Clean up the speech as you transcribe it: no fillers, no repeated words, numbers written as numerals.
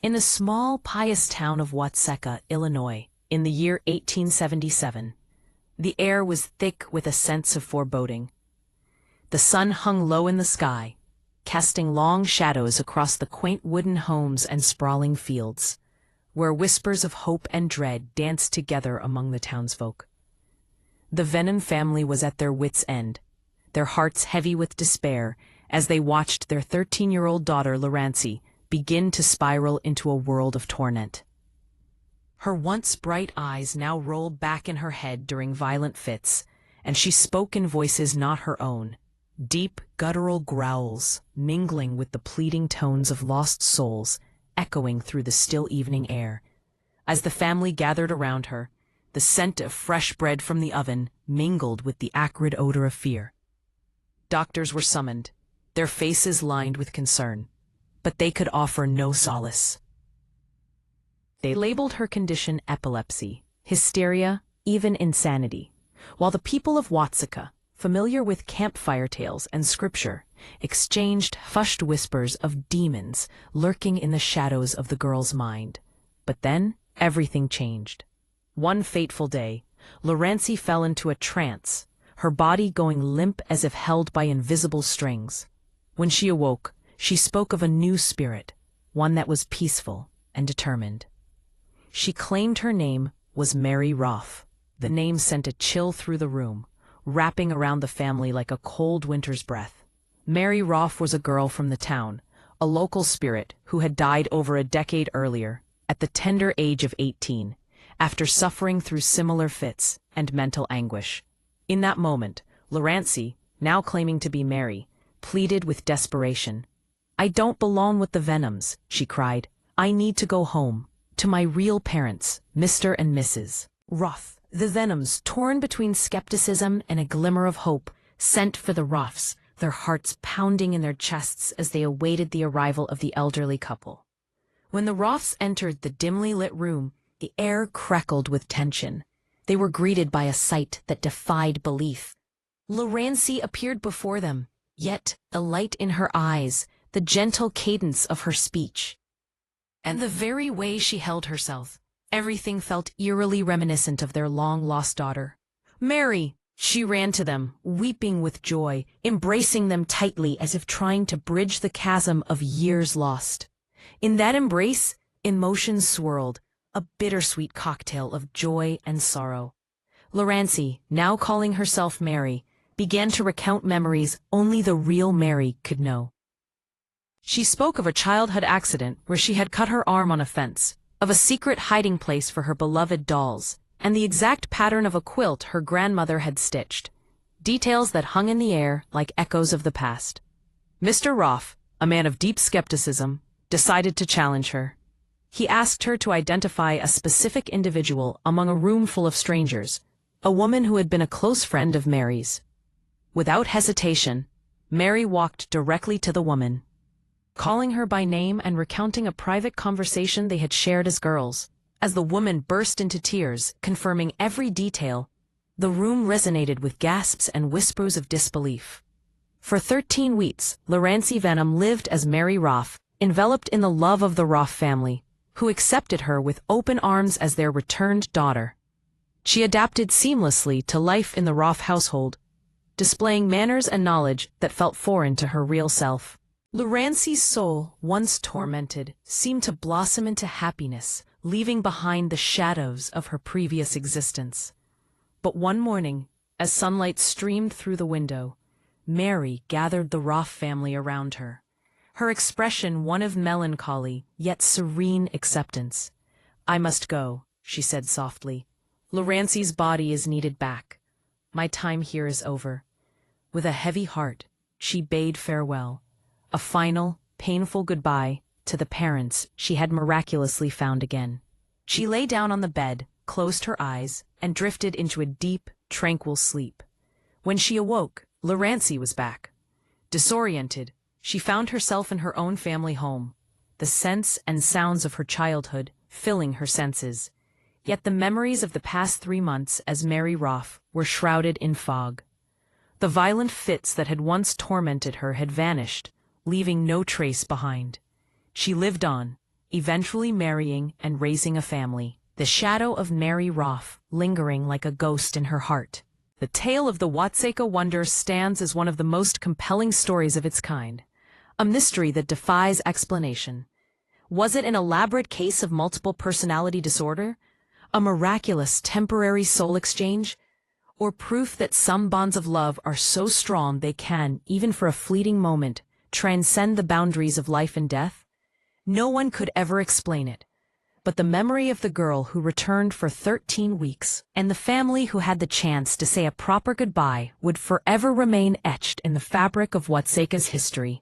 In the small, pious town of Watseka, Illinois, in the year 1877, the air was thick with a sense of foreboding. The sun hung low in the sky, casting long shadows across the quaint wooden homes and sprawling fields, where whispers of hope and dread danced together among the townsfolk. The Venom family was at their wits' end, their hearts heavy with despair as they watched their 13-year-old daughter Laurency begin to spiral into a world of torment. Her once bright eyes now rolled back in her head during violent fits, and she spoke in voices not her own, deep guttural growls mingling with the pleading tones of lost souls echoing through the still evening air. As the family gathered around her, the scent of fresh bread from the oven mingled with the acrid odor of fear. Doctors were summoned, their faces lined with concern, but they could offer no solace. They labeled her condition epilepsy, hysteria, even insanity, while the people of Watseka, familiar with campfire tales and scripture, exchanged hushed whispers of demons lurking in the shadows of the girl's mind. But then everything changed. One fateful day, Laurency fell into a trance, her body going limp as if held by invisible strings. When she awoke, she spoke of a new spirit, one that was peaceful and determined. She claimed her name was Mary Roth. The name sent a chill through the room, wrapping around the family like a cold winter's breath. Mary Roth was a girl from the town, a local spirit who had died over a decade earlier, at the tender age of 18, after suffering through similar fits and mental anguish. In that moment, Laurency, now claiming to be Mary, pleaded with desperation. "I don't belong with the Venoms," she cried. "I need to go home, to my real parents, Mr. and Mrs. Roth." The Venoms, torn between skepticism and a glimmer of hope, sent for the Roths, their hearts pounding in their chests as they awaited the arrival of the elderly couple. When the Roths entered the dimly lit room, the air crackled with tension. They were greeted by a sight that defied belief. Laurency appeared before them, yet the light in her eyes, the gentle cadence of her speech, and the very way she held herself, everything felt eerily reminiscent of their long-lost daughter. "Mary!" She ran to them, weeping with joy, embracing them tightly as if trying to bridge the chasm of years lost. In that embrace, emotions swirled, a bittersweet cocktail of joy and sorrow. Laurency, now calling herself Mary, began to recount memories only the real Mary could know. She spoke of a childhood accident where she had cut her arm on a fence, of a secret hiding place for her beloved dolls, and the exact pattern of a quilt her grandmother had stitched, details that hung in the air like echoes of the past. Mr. Roth, a man of deep skepticism, decided to challenge her. He asked her to identify a specific individual among a room full of strangers, a woman who had been a close friend of Mary's. Without hesitation, Mary walked directly to the woman, calling her by name and recounting a private conversation they had shared as girls. As the woman burst into tears, confirming every detail, the room resonated with gasps and whispers of disbelief. For 13 weeks, Laurency Venom lived as Mary Roth, enveloped in the love of the Roth family, who accepted her with open arms as their returned daughter. She adapted seamlessly to life in the Roth household, displaying manners and knowledge that felt foreign to her real self. Laurency's soul, once tormented, seemed to blossom into happiness, leaving behind the shadows of her previous existence. But one morning, as sunlight streamed through the window, Mary gathered the Roth family around her, her expression one of melancholy yet serene acceptance. "I must go," she said softly. "Laurency's body is needed back. My time here is over." With a heavy heart, she bade farewell, a final, painful goodbye to the parents she had miraculously found again. She lay down on the bed, closed her eyes, and drifted into a deep, tranquil sleep. When she awoke, Laurency was back. Disoriented, she found herself in her own family home, the scents and sounds of her childhood filling her senses. Yet the memories of the past 3 months as Mary Roth were shrouded in fog. The violent fits that had once tormented her had vanished, leaving no trace behind. She lived on, eventually marrying and raising a family, the shadow of Mary Roff lingering like a ghost in her heart. The tale of the Watseka Wonder stands as one of the most compelling stories of its kind, a mystery that defies explanation. Was it an elaborate case of multiple personality disorder? A miraculous temporary soul exchange? Or proof that some bonds of love are so strong they can, even for a fleeting moment, transcend the boundaries of life and death? No one could ever explain it. But the memory of the girl who returned for 13 weeks and the family who had the chance to say a proper goodbye would forever remain etched in the fabric of Watseka's history.